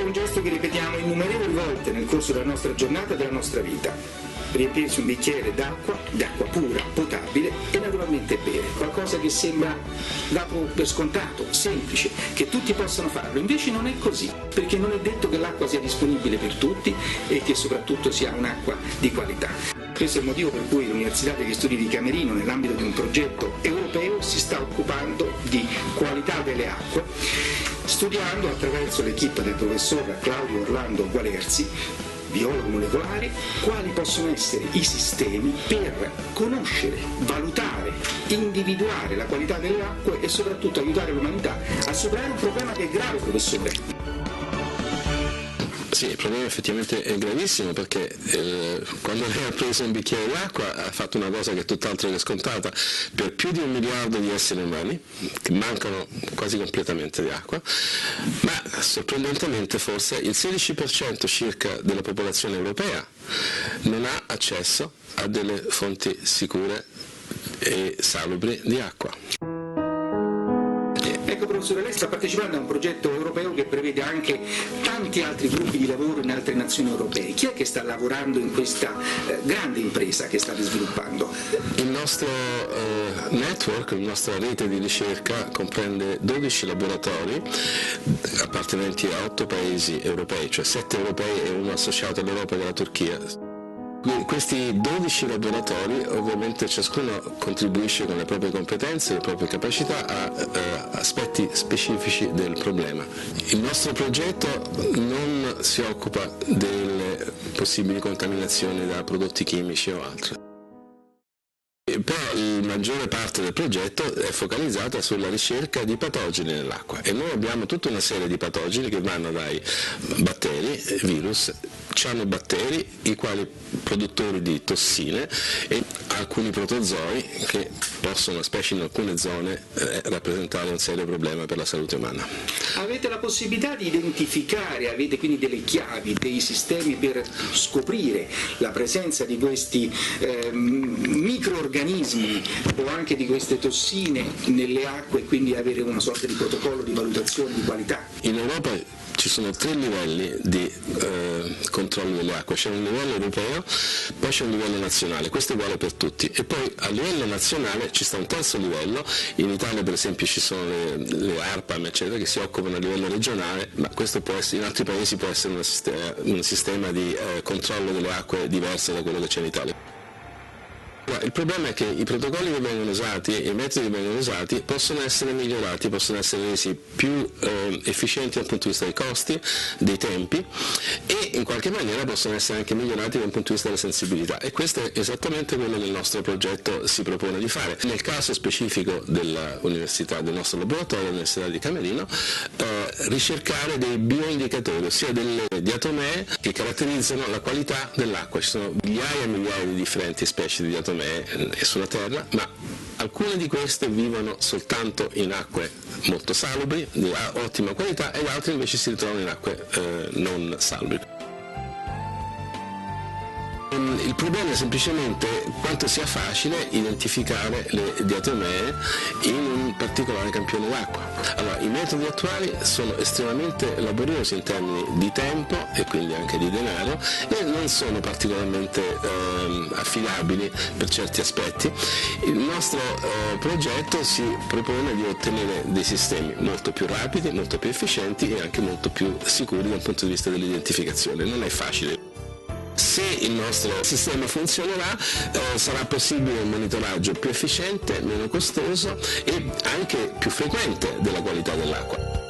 un gesto che ripetiamo innumerevoli volte nel corso della nostra giornata e della nostra vita. Riempirsi un bicchiere d'acqua pura, potabile e naturalmente bere, qualcosa che sembra dato per scontato, semplice, che tutti possano farlo, invece non è così, perché non è detto che l'acqua sia disponibile per tutti e che soprattutto sia un'acqua di qualità. Questo è il motivo per cui l'Università degli Studi di Camerino, nell'ambito di un progetto europeo, si sta occupando di qualità delle acque, studiando attraverso l'equipe del professor Claudio Orlando Gualerzi, biologo molecolare, quali possono essere i sistemi per conoscere, valutare, individuare la qualità delle acque e soprattutto aiutare l'umanità a superare un problema che è grave, professore. Sì, il problema effettivamente è gravissimo perché quando lei ha preso un bicchiere d'acqua ha fatto una cosa che è tutt'altro che scontata per più di 1 miliardo di esseri umani che mancano quasi completamente di acqua, ma sorprendentemente forse il 16% circa della popolazione europea non ha accesso a delle fonti sicure e salubri di acqua. Ecco professore, lei sta partecipando a un progetto europeo che prevede anche tanti altri gruppi di lavoro in altre nazioni europee. Chi è che sta lavorando in questa grande impresa che state sviluppando? Il nostro network, la nostra rete di ricerca comprende 12 laboratori appartenenti a 8 paesi europei, cioè 7 europei e uno associato all'Europa della Turchia. Questi 12 laboratori ovviamente ciascuno contribuisce con le proprie competenze e le proprie capacità a aspetti specifici del problema. Il nostro progetto non si occupa delle possibili contaminazioni da prodotti chimici o altro. Però la maggiore parte del progetto è focalizzata sulla ricerca di patogeni nell'acqua e noi abbiamo tutta una serie di patogeni che vanno dai batteri, virus, cianobatteri, i quali produttori di tossine, e alcuni protozoi che possono, specie in alcune zone, rappresentare un serio problema per la salute umana. Avete la possibilità di identificare, avete quindi delle chiavi, dei sistemi per scoprire la presenza di questi microorganismi o anche di queste tossine nelle acque e quindi avere una sorta di protocollo di valutazione di qualità? In Europa ci sono 3 livelli di controllo delle acque, c'è un livello europeo, poi c'è un livello nazionale, questo è uguale per tutti, e poi a livello nazionale ci sta un terzo livello. In Italia per esempio ci sono le ARPAM eccetera che si occupano a livello regionale, ma questo può essere, in altri paesi può essere un sistema di controllo delle acque diverso da quello che c'è in Italia. Il problema è che i protocolli che vengono usati e i metodi che vengono usati possono essere migliorati, possono essere resi più efficienti dal punto di vista dei costi, dei tempi, e in qualche maniera possono essere anche migliorati dal punto di vista della sensibilità, e questo è esattamente quello che il nostro progetto si propone di fare. Nel caso specifico dell'università, del nostro laboratorio, dell'Università di Camerino, ricercare dei bioindicatori, ossia delle diatomee che caratterizzano la qualità dell'acqua. Ci sono migliaia e migliaia di differenti specie di diatomee sulla Terra, ma alcune di queste vivono soltanto in acque molto salubri, di ottima qualità, ed altre invece si ritrovano in acque non salubri. Il problema è semplicemente quanto sia facile identificare le diatomee in un particolare campione d'acqua. Allora, i metodi attuali sono estremamente laboriosi in termini di tempo e quindi anche di denaro, e non sono particolarmente affidabili per certi aspetti. Il nostro progetto si propone di ottenere dei sistemi molto più rapidi, molto più efficienti e anche molto più sicuri dal punto di vista dell'identificazione. Non è facile. Se il nostro sistema funzionerà, sarà possibile un monitoraggio più efficiente, meno costoso e anche più frequente della qualità dell'acqua.